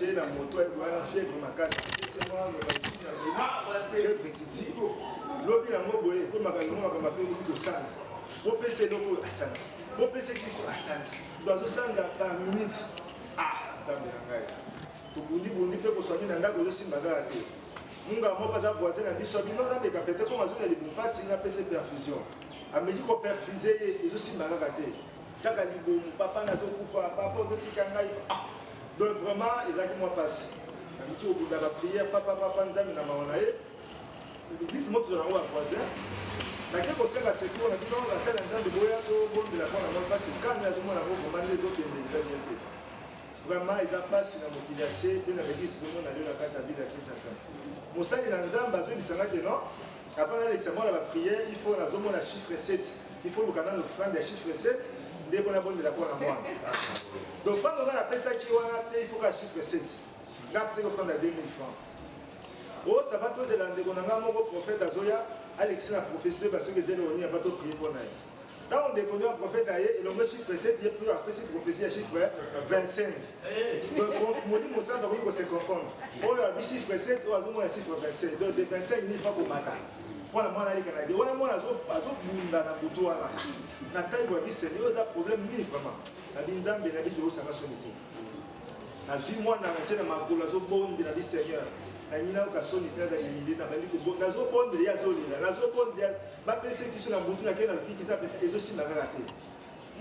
acheté la moto et voilà fièvre ma casse. C'est moi le fièvre qui dit. Lobby la moboé comme ma fait au sens. Pour PC donc à sens. Pour PC qui sont à sens. Dans le sens par minute. Ah, ça me l'engaille. Tout bondi peut soigner dans la aussi bagarre. Munga moka da voisin a dit sobi non na me kapete comme azona li bomba singa PC perfusion. A me dit ko perfuser et aussi bagarre té. Kaka li bom papa na zo kufa papa zo tikanga. Ah. Donc vraiment ils a qui moi passe. A me dit au bout de la prière papa nzami na maona ye. L'église monte dans la voisin. La quelque chose à ce qu'on a dit dans la salle de boya to bon de la bonne moi passe quand il y a zo mona ko commander zo qui est vraiment ils ont passé dans motivation bien avec l'église tout le monde a eu la carte à vie à Kinshasa. Mosali na nzamba zo bisanga que non. Après l'examen la prière, il faut la zone la chiffre 7. Il faut le canal offrande des chiffre 7 dès qu'on a bonne de la bonne à moi. Donc offrande on a la pesa qui il faut qu'à chiffre 7. Là c'est offrande à 2000 francs. Oh, ça va tous les landais, on a un prophète Azoya, Alexis la prophétie, parce que les on a pas tout prié pour nous. Quand on déconne un prophète ailleurs, et l'on met chiffre 7, il y a plus après cette prophétie à chiffre 25. Donc, on dit que ça va se confondre. On a dit chiffre 7, on a dit chiffre 25. Donc, de 25, il faut qu'on matin. Pour la moine, on a moins dans la bouton. La taille de la vie, c'est un problème, vraiment. La binzambe, la vie de ça va sonner. La vie, moi, dans la chaîne, ma bonne de la vie, Seigneur. La nina okasoni tena imili na bali ko nazo bonde ya zolina nazo bonde ba pese ki sona butu na kena ki na pese ezo simba raté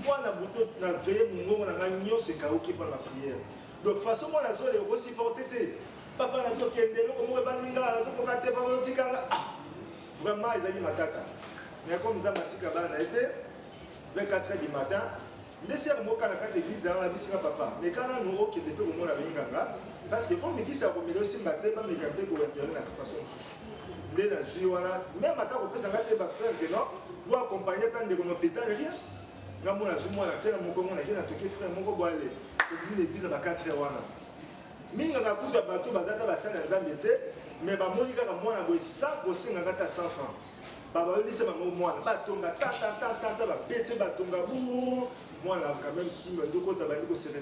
moi na butu na veye mungo na nganyo se ka oki pour la prière donc façon moi nazo le aussi porter papa nazo kende lo mo ba ninga nazo ko kate ba mo tikanga vraiment ils a matata mais comme ça matika bana été vers 4h du matin. Mais si on a une église, on a dit papa. Mais quand on a un qui est on a un parce que comme qui s'est remis aussi matin, on a gardé pour intervenir de façon. Mais la joie, même maintenant, on peut s'arrêter par frère que non, ou accompagner tant de l'hôpital, rien. Quand on a zoomé la chaîne, on a dit frère, mon go aller. Une église à 4 heures. Minga na kuta bato bazata basala nzambe te, mais ba monika ka mwana boy 100% ngata 100 francs. Baba yoli se ba mwana batonga ta ba bete batonga bu. Moi, là, quand même, qui me dit que tu as dit que c'est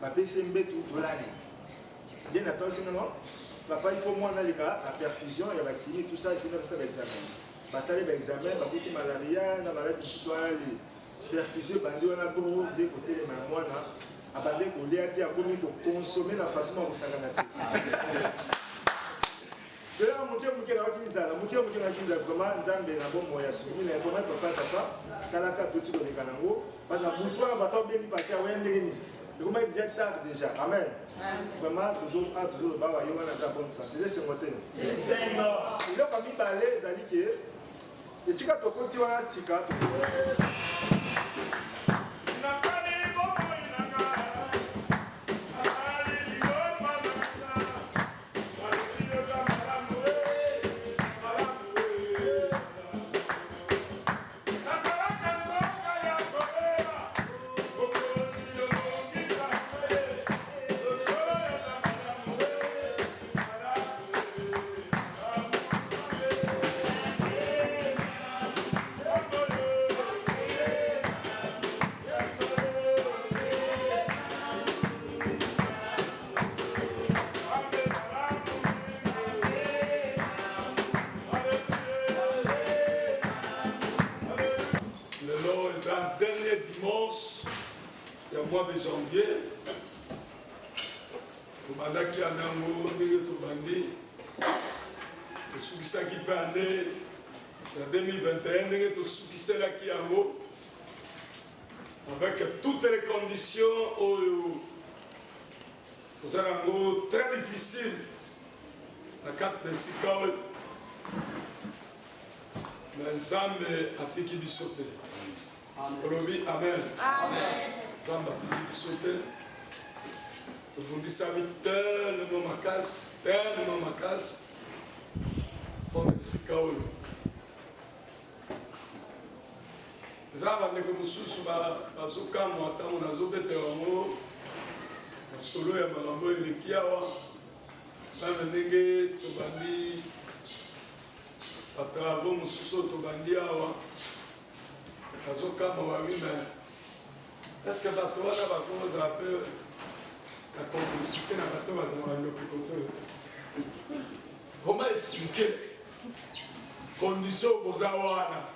un PCMB tout l'année. Bien attention, non? Papa, il faut moi aller à la perfusion, il y a la clinique, tout ça, il faut faire ça l'examen. Parce que l'examen, il y a beaucoup de malaria, la maladie qui soit les perfusions, on a beaucoup de côtés de ma moine, à bander qu'on l'ait à commis pour consommer la façon dont vous savez. D'ailleurs, mon Dieu, vraiment, Nzambe na bon moyen soumis, mais vraiment papa, talaka tout de kanango, parce que bouton na bateau bien parti à Wendeni. Comment il déjà tard déjà. Amen. Vraiment toujours le baba yoma na bonne santé. C'est moté. Seigneur. Il a pas mis parler zali que et si quand on continue à sika mois de janvier, tobandaki anango ndenge tobandi tosukisaki mpe année ya 2021 ndenge tosukiselaki yango avec toutes les conditions oyo toza nango très difficile na kati na sika oyo na Nzambe atiki biso te. Olobi amen. Nzambe atiki biso te. Tobundisami tellement makasi mpona esika oyo. Eza bandeko mosusu bazokamwa ntango nazobetela bango masolo ya makambo eleki awa nana ndenge tobandi batravo mosusu oyo tobandi awa bazokama babi me eske bato wana bakozala mpe la complicité na bato bazala lopicoteur. Comment expliquer condition bozawana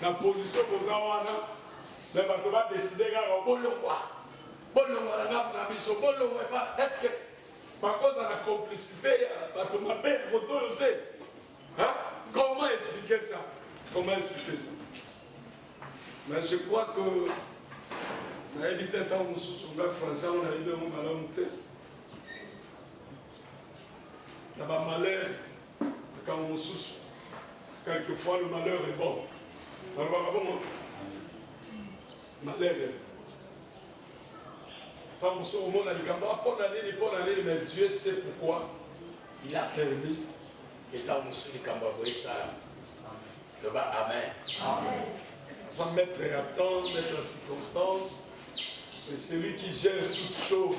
na position bozawana mais bato va décider kaka bolongwa na biso bolongwa pas est-ce que par cause de la complicité ya bato mabe kotoyo te hein? Comment expliquer ça? Comment expliquer ça? Mais je crois que na évité tant mususu nga français on a eu un malamu te na ba malheur quand mususu quelquefois le malheur est bon. Alors bon malheur tant mususu au monde a dit pour l'année mais Dieu sait pourquoi il a permis et tant mususu dit kambaboye ça. Le bas amen. Amen. Sans mettre à temps, mettre en circonstance, c'est celui qui gère toutes choses.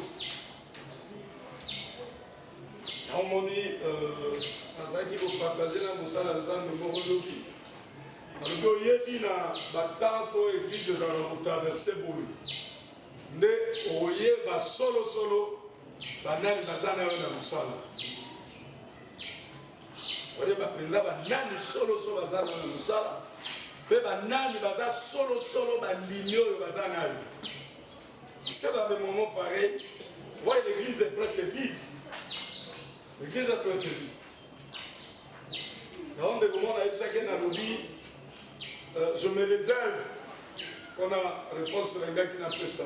On m'a dit, qui vous partagez la moussa dans le Morolobi. Le yebi na batanto église dans le traversé boulou. Ne oye ba solo banani bazana na musala. Oye ba penza banani solo bazana na musala. Pe banani baza solo bandimi oyo baza nayo. Parce que dans des moments pareils, vous voyez l'église est presque vide. L'église est presque vide. Dans des moments, on a eu ça qui a dit, je me réserve qu'on a réponse sur un gars qui n'a pas ça.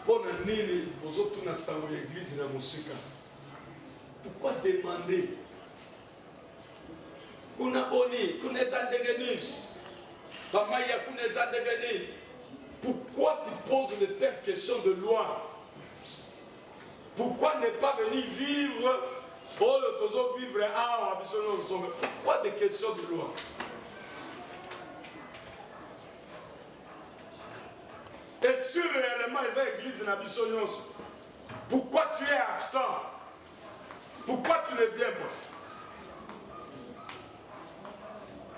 Pour nini, vous autres, on a ça dans l'église, dans la musique. Pourquoi demander? Kuna boni, kuna zandegeni, bamaya kuna zandegeni. Pourquoi tu poses de telles questions de loi? Pourquoi ne pas venir vivre? Oh, le tozo vivre ah, pourquoi des questions de loi? Et si réellement les églises n'a pas, pourquoi tu es absent? Pourquoi tu ne viens pas?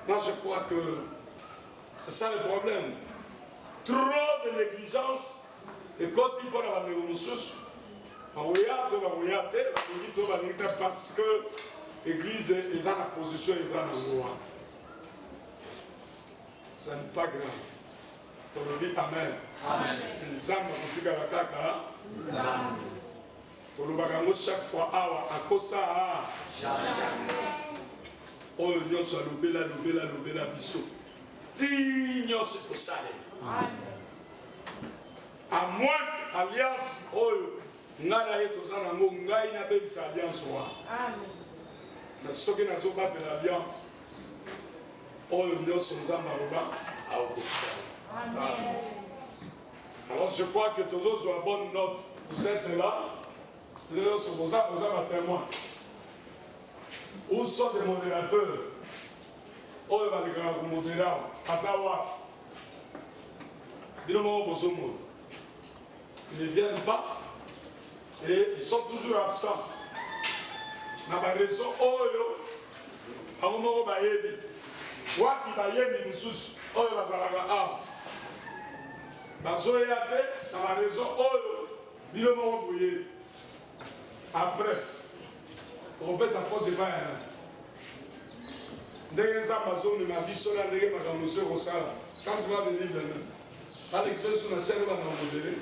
Moi je crois que c'est ça le problème. Trop de négligence et quand il parle à la ressources, parce que l'église est dans la position, est dans la loi. Ce n'est pas grave. Tu le dis amen. Amen. Tu le dis chaque fois, à cause ça, oh, nous sommes lobela biso. Nous sommes ça. À moins alliance, oh, ngana yeto sana ngo ngai na bebisa alliance wa. Amen. Na soki na zo battre l'alliance. Oh, nous sommes nzamba roba a obisa. Amen. Alors je crois que tous autres ont bonne note. Vous êtes là. Nous sommes aux témoins. Où sont les modérateurs? Oh, il va les grands modérateurs. Asawa. Dis-le-moi au Bosomo. Ils ne viennent pas et ils sont toujours absents. Na ba raison oyo akomoko bayebi wapi bayebi misusu oyo bazalaka awa bazoya te na ba raison oyo bino moko boyebi. Après on fait sa faute de bain ndenge nzambe azomema biso na ndenge makambo nyonso ekosala quand tu vas venir demain quand les choses sont na chaîne va nous modérer.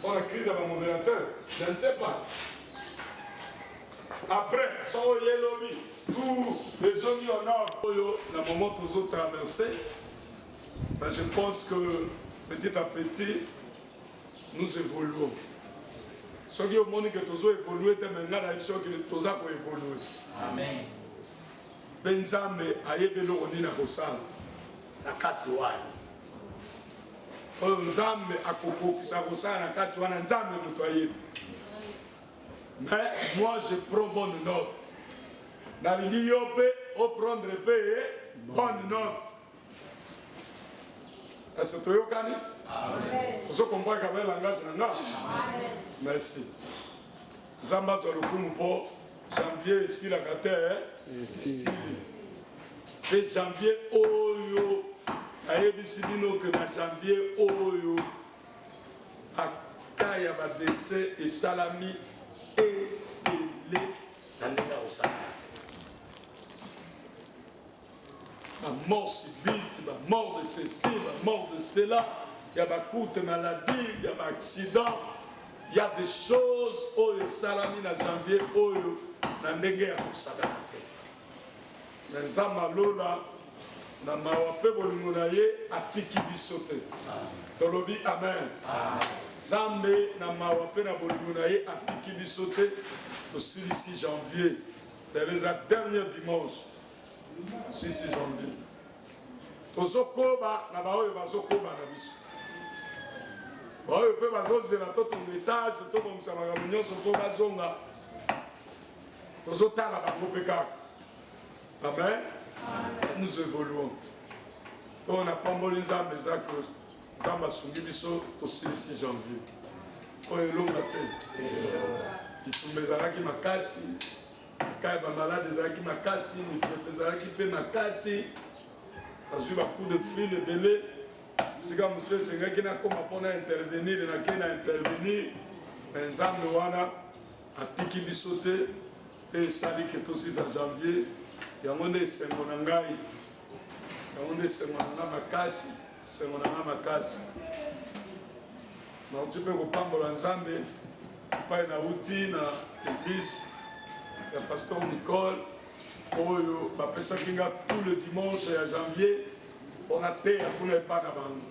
On a crise avec mon modérateur, je ne sais pas. Après, sans lobby, tous les zones en or, dans le moment où nous avons traversé, ben je pense que petit à petit, nous évoluons. Ce qui est au monde que nous avons évolué, c'est maintenant la chose que nous avons évolué. Amen. Benzambe, ayebelo onina kosala, la katuana. Nzambe akokokisa kosala na kati wana nzambe moto ayebi. Mais moi je prends bonne note. Nalingi yo pe o prendre pe bonne note. Est-ce que tu yokani? Amen. Vous comprenez qu'avec le langage na nga? Amen. Merci. Nzamba zo lokumu po janvier ici la terre ici. Et janvier oyo ayebisi bino que na janvier oyo cas ya ba décès et salami et les nanenga au salati. La mort subite, la mort de ceci, la mort de cela, il y a beaucoup de maladies, il y a des accidents, il y a des choses où le salami na janvier où nanenga au salati. Mais ça malola na mawape bolingo na ye atiki biso te. Tolobi amen. Zambe na mawape na bolingo na ye atiki biso te. To 6 janvier. C'est le dernier dimanche. 6 janvier. Tozokoba na baoyo bazokoba na biso. Baoyo pe bazozela to ton étage to bomisa makambo nyonso po bazonga. Tozotala bango pe kaka. Amen. Nous évoluons. On a pas mal les âmes, les actes, les âmes à soumis au 6 janvier. On est long à terre. Il faut mes araki makasi. Quand il y a malade, des araki makasi, les araki pe makasi. Parce qu'il y a beaucoup de fil, de belé. Si quand monsieur c'est quelqu'un qui n'a comme pour intervenir, il n'a qu'à intervenir. Les âmes de wana, à tiki bisoté, et sali qui est au 6 janvier. Yangonde sengo na ngai yangonde sengo na makasi sengo na makasi na utipe kopambola nzambe pa na uti na église ya pasteur Nicole oyo bapesaki nga tout le dimanche ya janvier on a te akuna pas na bango.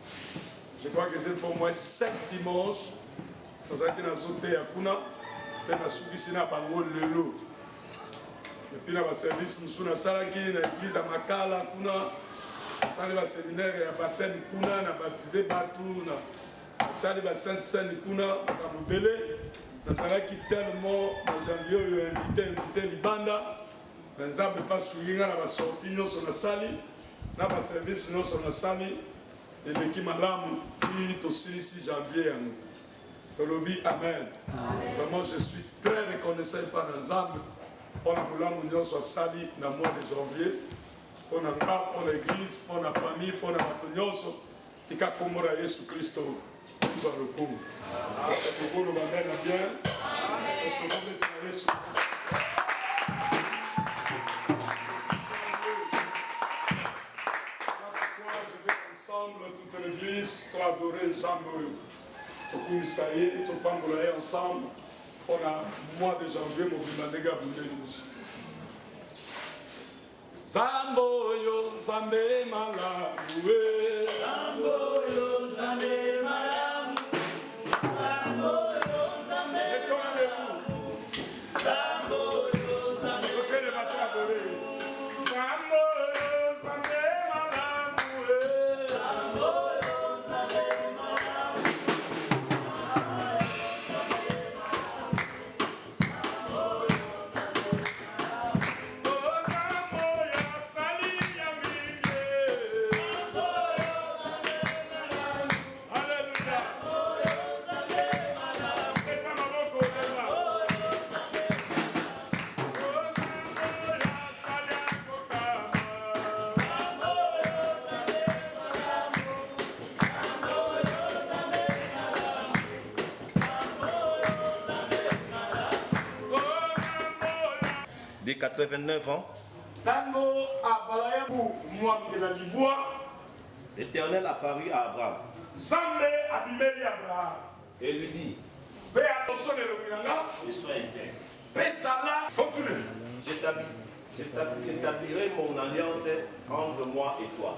Je crois que j'ai fait au moins 5 dimanches nazalaki nazote akuna pe nasukisi na bango lelo. Et puis, dans le service, nous avons l'église à Makala, nous avons le séminaire à baptême, nous avons baptisé Batou, nous avons le Sainte-Seine, nous avons tellement en janvier, invité Libanda, nous avons pas souillé, nous avons sorti, nous avons sali, nous avons service, nous avons sali, et l'équipe Malam, au 6 janvier. Tolobi, Amen. Vraiment, je suis très reconnaissant par l'ensemble. On a voulu nous soit sali dans le mois de janvier. On a pas pour l'église, pour la famille, pour la matonyoso. Et qu'à Komora Jésus Christ soit le coup. Est-ce que vous le m'amène bien? Est-ce que vous êtes à Jésus? Je vais ensemble, toute l'église, pour adorer ensemble. Tout comme ça y est, tout pamboulaye ensemble. On a le mois de janvier, mon bimanega boulé. Zamboyo, Zambe Malamu. Zamboyo, Zambe Malamu. Zamboyo, Zambe Malamu. Zamboyo, Zambe Malamu. Zamboyo, Zambe Malamu. Zamboyo, Zambe Malamu. De 89 ans, l'Éternel apparut à Abraham et lui dit: sois intègre. J'établirai mon alliance entre moi et toi.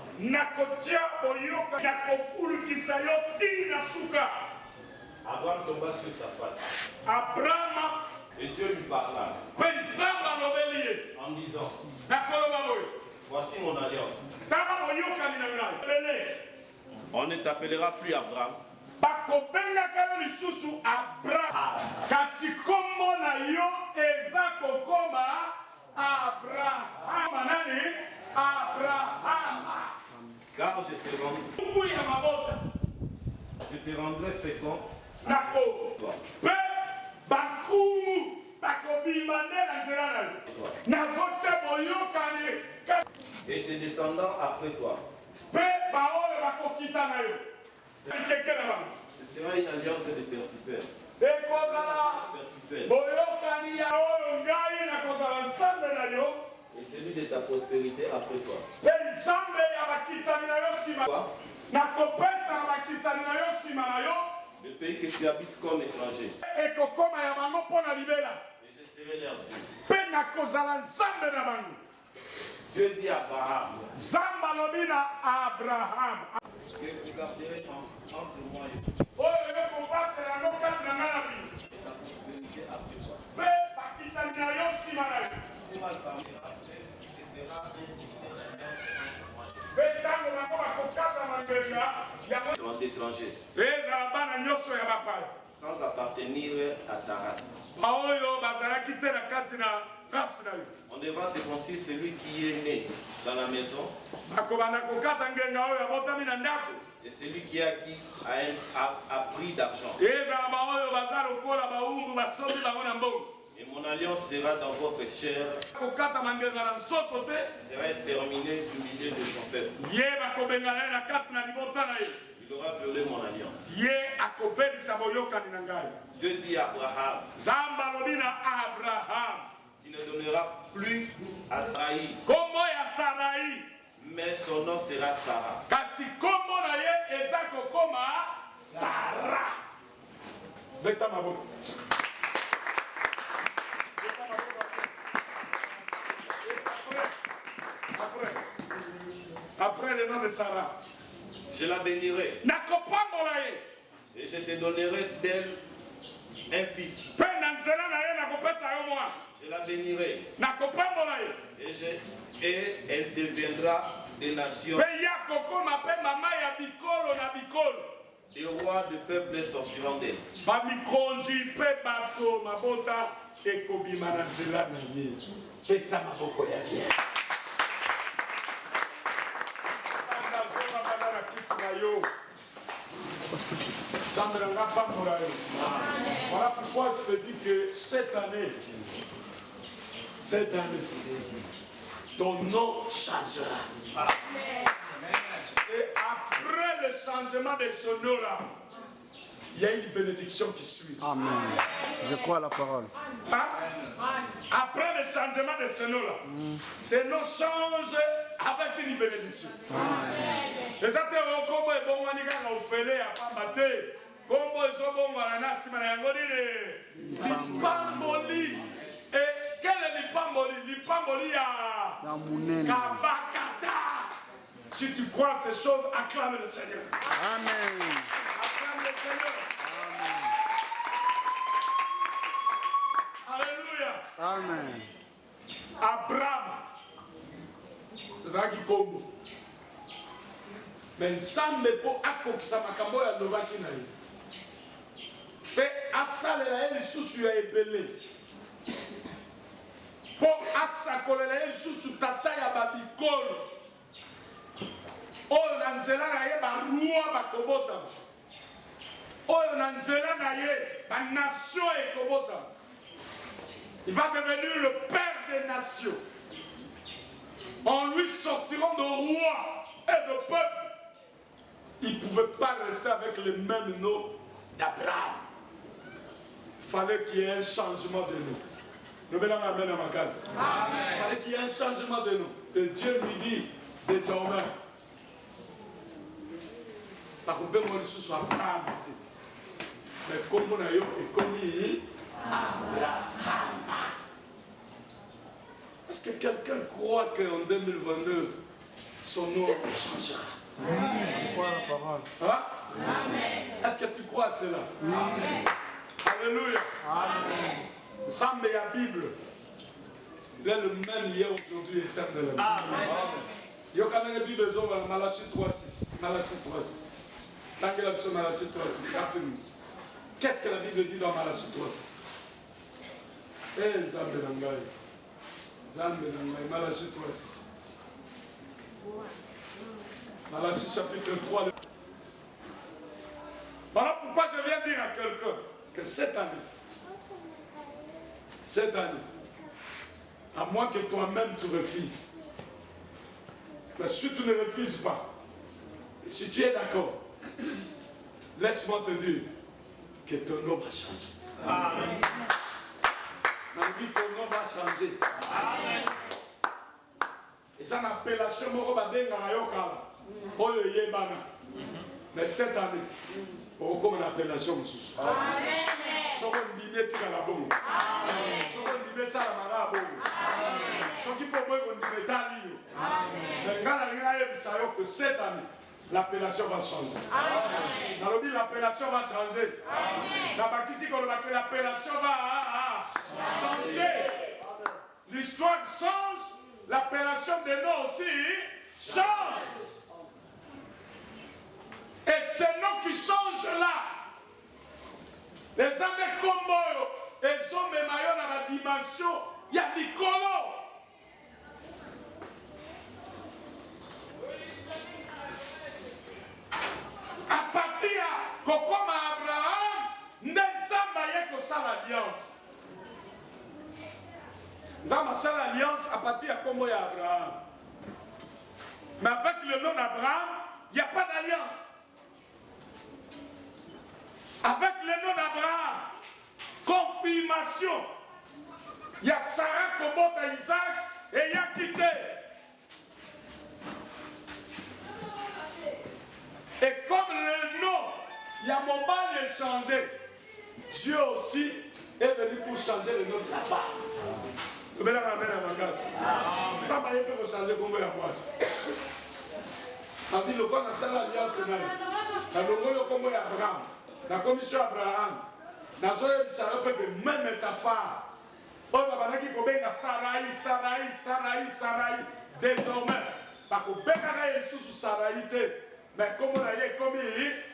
Abraham tomba sur sa face. Et Dieu lui parla en disant: voici mon alliance. On ne t'appellera plus Abraham, car je te rendrai fécond. Et tes descendants après toi Ce sera une alliance de perpétuelle. Et celui de ta prospérité après toi. Le pays que tu habites comme étranger. Et je serai leur Dieu. Dieu dit à Abraham. Que tu garderais entre moi et toi. Et ta prospérité après toi. D'étrangers. Sans appartenir à ta race. On devra circoncire celui qui est né dans la maison. Et celui qui a acquis a pris d'argent. Et mon alliance sera dans votre chair. Sera exterminé du milieu de son peuple. Il aura violé mon alliance. Dieu dit à Abraham. Tu ne donneras plus à Saï. Mais son nom sera Sarah. Après le nom de Sarah, je la bénirai. Et je te donnerai d'elle un fils. Je la bénirai. Et elle deviendra des nations. Les rois de peuple sortiront d'elle. Voilà pourquoi je te dis que cette année, ton nom changera. Et après le changement de ce nom-là, il y a une bénédiction qui suit. Amen. Je crois à la parole. Hein? Après le changement de ce nom-là, ce nom change avec une bénédiction. Et ça te rend comme bon manika na ofele à pambate. Comme ils bon wana sima na ngoli lipamboli. Et quel est lipamboli? Lipamboli ya kabakata. Si tu crois ces choses, acclame le Seigneur. Amen. Acclame le Seigneur. Amen. Alléluia. Amen. Abraham. Zaki kombo. Mais Nzambe po akokisa makambo ya lobaki na ye. Pe asalela ye lisusu ya ebele. Po asakolela ye lisusu tata ya babikolo. Oyo na nzela na ye barua bakobota. Oyo na nzela na ye banation ekobota. Il va devenir le père des nations. En lui sortiront de rois et de peuples. Il ne pouvait pas rester avec le même nom d'Abraham. Il fallait qu'il y ait un changement de nom. Nous venons amener à ma case. Il fallait qu'il y ait un changement de nom. Et Dieu lui dit désormais, par contre, moi, je suis Abraham. Mais comme on a eu commis Abraham. Est-ce que quelqu'un croit qu'en 2022, son nom changera? Je crois à la parole. Hein? Est-ce que tu crois à cela? Amen. Alléluia. Amen. Ensemble, il y a la Bible. Il est le même hier, aujourd'hui, éternellement. Amen. Il y a quand même la Bible, Malachie 3.6. Malachie 3.6. Tant que la Bible Malachie 3.6, rappelez-nous. Qu'est-ce que la Bible dit dans Malachie 3.6? Eh, Nzambe Nangai. Nzambe Nangai. Malachie 3.6. Malachie chapitre 3. Voilà pourquoi je viens dire à quelqu'un que cette année, à moins que toi-même tu refuses, mais si tu ne refuses pas, et si tu es d'accord, laisse-moi te dire que ton nom va changer. Amen. Ton nom va changer. Amen. Et ça, l'appellation, mais cette année, on comme une appellation. Amen. Si on dit que c'est la bonne. Si on dit que c'est la bonne. Si on dit que cette année, l'appellation va changer. Amen. L'appellation va changer. L'appellation va changer. L'histoire change, l'appellation des noms aussi change. Et ces noms qui changent là, les hommes comme les hommes dans la dimension, il y a Nicolo. À partir de comme Abraham, Nzamba yeko sa l'alliance. Nzamba sa l'alliance à partir de comme Abraham. Mais avec le nom d'Abraham, il n'y a pas d'alliance. Avec le nom d'Abraham, confirmation. Il y a Sarah Kobot à Isaac et il y a quitté. Et comme le nom, il y a mon mal échangé, Dieu aussi est venu pour changer le nom de la femme. Je vais la ramener à ma casse. Ça va être pour changer comme la boisse. On dit le corps a ça l'alliance. Dans le mot comme Abraham. La commission Abraham, dans le Sarah peut même ta femme. On va dire qu'on a Sarai. Désormais, parce qu'on a sous Sarai, mais comme on a dit, comme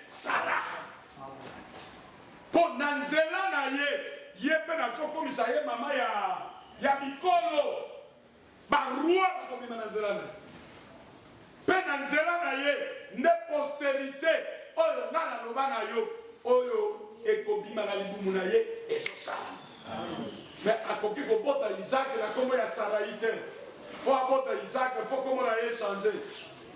Sarah. Pour Nanzela na ye pe na so comme ça ye maman ya Mikolo. Ba roi comme Nanzela na. Pe Nanzela na ye ne postérité oyo na loba na yo. Oyo ekobima na libumu na ye ezosa. Mais akoki kobota Isaac na kombo ya Saraïte. Pour abota Isaac, il faut comment la changer.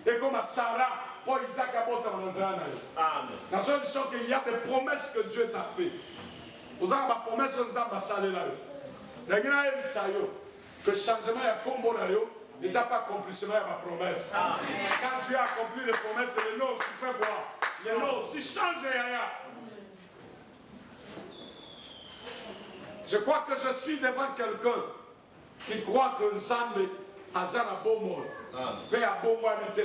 Et comme Sarah, pour Isaac abota Nanzana. Amen. La seule chose qu'il y a des promesses que Dieu t'a fait. Vous avez ma promesse que nous avons salé là. La guinée que le changement est combo là. Ils n'ont pas accompli cela ma promesse. Amen. Quand tu as accompli les promesses, les noms aussi fait voir. Les noms aussi changent. Je crois que je suis devant quelqu'un qui croit que nous sommes à un bon monde. Paix à bon monde.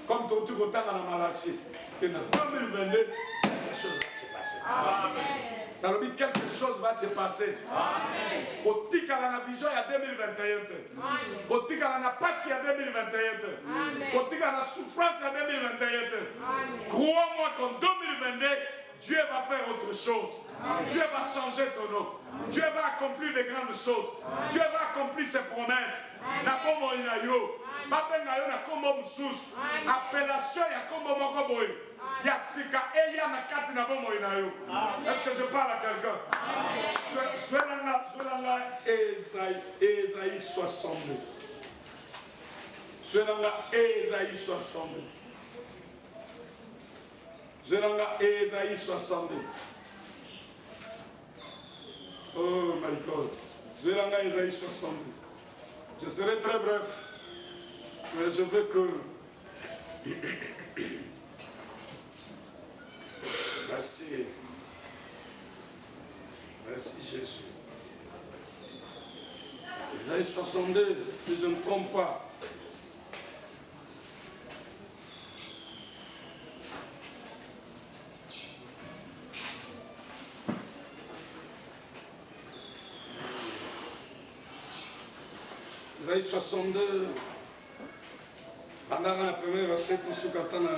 Comme tout le temps dans la maladie. Que dans 2022, quelque chose va se passer. Amen. Quelque chose va se passer. Côté qui a la vision, il y a 2021. Côté qui a la passion, il y a 2021. Côté qui a la souffrance, il y a 2021. Crois-moi qu'en 2022, Dieu va faire autre chose. Amen. Dieu va changer ton nom. Amen. Dieu va accomplir de grandes choses. Amen. Dieu va accomplir ses promesses. Appellation ya kombo moko boy. Ya sika eya na kati na bomo inayo. Est-ce que je parle à quelqu'un? Swelanga Esaïe 62. Swelanga Esaïe 62. Swelanga Esaïe 62. Oh my God. Swelanga Esaïe 62. Je serai très bref, mais je veux que... Merci. Merci Jésus. Esaïe 62, si je ne me trompe pas. Esaïe 62, pendant la première verset, pour ceux qui attendent.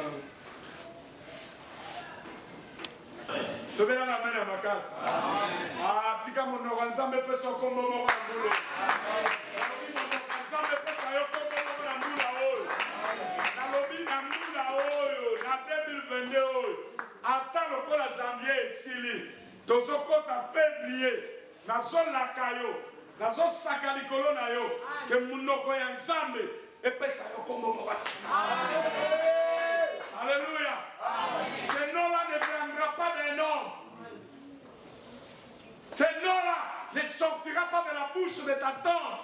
Je vais l'amener à ma case. Ah, tika mon oranzambe peut son combo mon boulot. Oranzambe peut sa yo combo mon boulot. La lobby na mula oyo, na 2022 oyo. Attends le col à janvier ici. Tozo kota février, na zone la kayo. La zone sakalikolo na yo. Que munoko ya nzambe epesa yo combo mon basi. Alléluia. Ce nom-là ne viendra pas d'un homme. Ce nom-là ne sortira pas de la bouche de ta tante.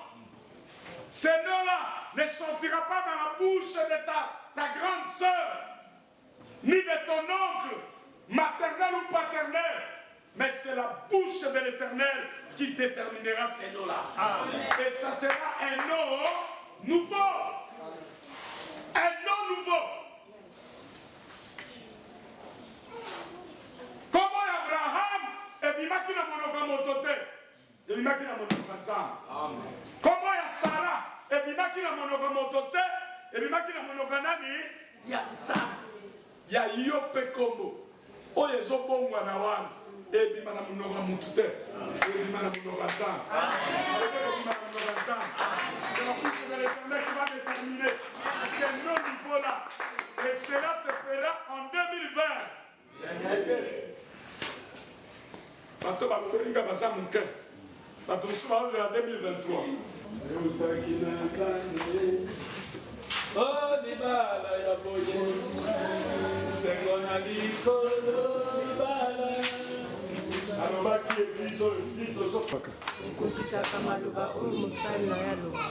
Ce nom-là ne sortira pas dans la bouche de ta grande sœur, ni de ton oncle, maternel ou paternel. Mais c'est la bouche de l'Éternel qui déterminera ces noms-là. Et ça sera un nom nouveau. Un nom nouveau. Comme Abraham, et bimaki na monoko motote, et bimaki na monoko nzambe. Comme Sarah, et bimaki na monoko motote, et bimaki na monoko nani ya nzambe. Ya yo pe kombo. Oyo ezobongwa na wana. Et bima na monoko motote, et bima na monoko nzambe. C'est la bouche de l'Éternel qui va déterminer ce nom niveau-là. Et cela se fera en 2020. Bato bakolinga baza muke. Bato mosusu bazozela 2023. Oh, libala ya boye, sengo na likolo libala. Alobaki eglize oyo ndi tozopaka. Okokisaka maloba oyo mosali na ya loba.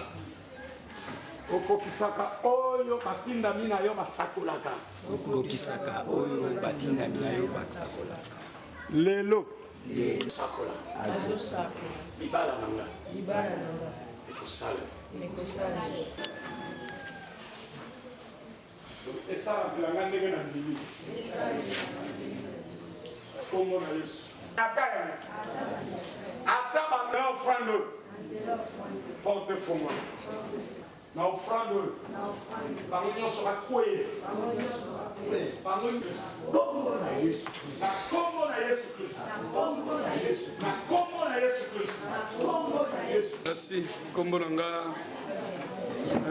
Okokisaka oyo batindami na yo basakolaka. Okokisaka oyo batindami na yo basakolaka. Lelo. Azosakola. Libala na nga. Libala na nga. Ekosala. Ekosala. Esala bilanga ndenge na ndimi. Kombo na Yesu. Akaya. Ata banda ofrande. Porte fomwa. Na ofrande. Bango nyonso bakweye. Bango nyonso. Kombo na Yesu Kristo. Na kombo na Yesu Kristo. Kombo na Yesu. Na kombo na Yesu Kristo. Kombo na Yesu. Merci. Kombo na nga.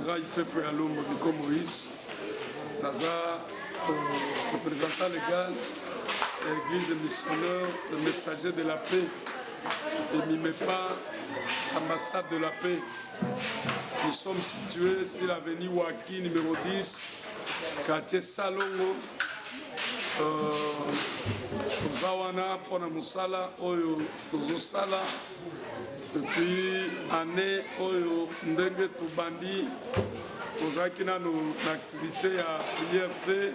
Rai Fefe Alombo Biko Moïse. Naza, représentant légal de l'église missionnaire, le messager de la paix, et Mimepa, ambassade de la paix. Nous sommes situés sur l'avenue Waki, numéro 10, quartier Salongo, Zawana, Pona Moussala, Oyo, Tozo Sala, depuis année, Oyo, Ndenge Toubandi. Tozaki na activité ya prière te,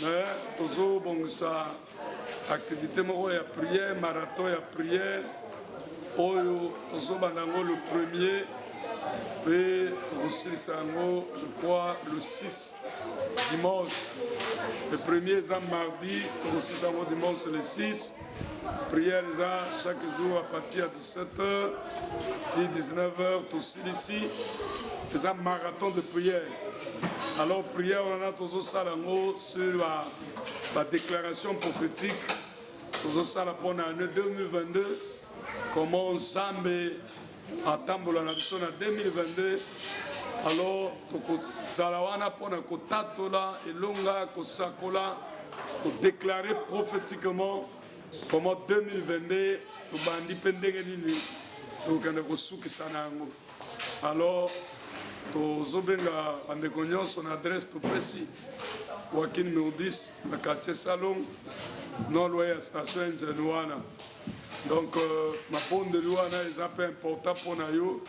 mais tozo bongisa activité moko ya prière, marathon ya prière, oyo tozo bandango le premier, puis tokosilisa yango, je crois, le 6 dimanche. Le premier est mardi, tokosilisa yango dimanche le 6. Prière chaque jour à partir de 17h, 19h, tosilisi. C'est un marathon de prière. Alors, prière, on a tous salango sur la déclaration prophétique. Tous ça pour l'année 2022. Comment on s'ambe à Tambola en 2022. Alors, Zalawana pour la Kotatola et Longa, Kosakola, pour déclarer prophétiquement comment 2022, tout bandi pendengenini, tout quand on souki sanango. Alors, tozobenga bandeko nyonso na adresse topesi Waki numéro 10 na quartier Salon non loin ya station engine wana. Donc mabondeli wana eza mpe important mpo na yo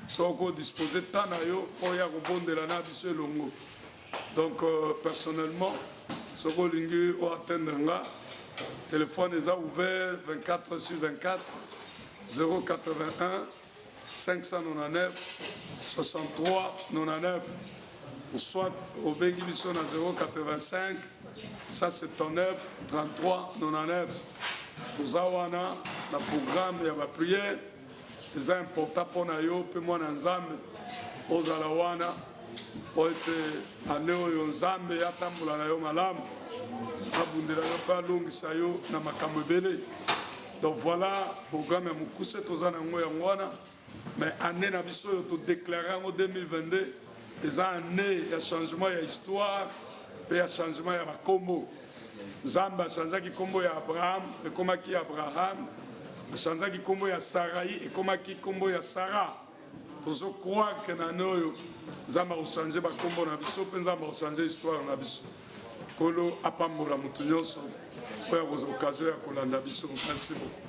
soko dispose temps na yo mpo ya kobondela na biso elongo. Donc personnellement soko olingi oatteindre nga téléphone eza ouvert 24 sur 24 081 599 63 99 ou soit au Bengi Mission à 085 179 33 99. Pour Awana, la programme et la prière, c'est important pour nous, pour moi, Nzambe, aux Alawana, pour être année où Nzambe a tambula na yo malam, abundela yo pa longisa yo na makambo ebele. Donc voilà, programme ya mukuse tozana ngo ya ngwana. Mais année na biso yo to déclarer en 2022 les années il y a changement il y a histoire et il y a changement il y a makombo. Nzambe a changé ki kombo ya Abraham et koma ki Abraham a changé ki kombo ya Sarai et koma ki kombo ya Sarah. Tozo croire que na noyo Nzambe a changé ba kombo na biso pe Nzambe a changé histoire na biso. Kolo apambola mutu nyonso oyo akozwa occasion ya kolanda biso. Merci beaucoup.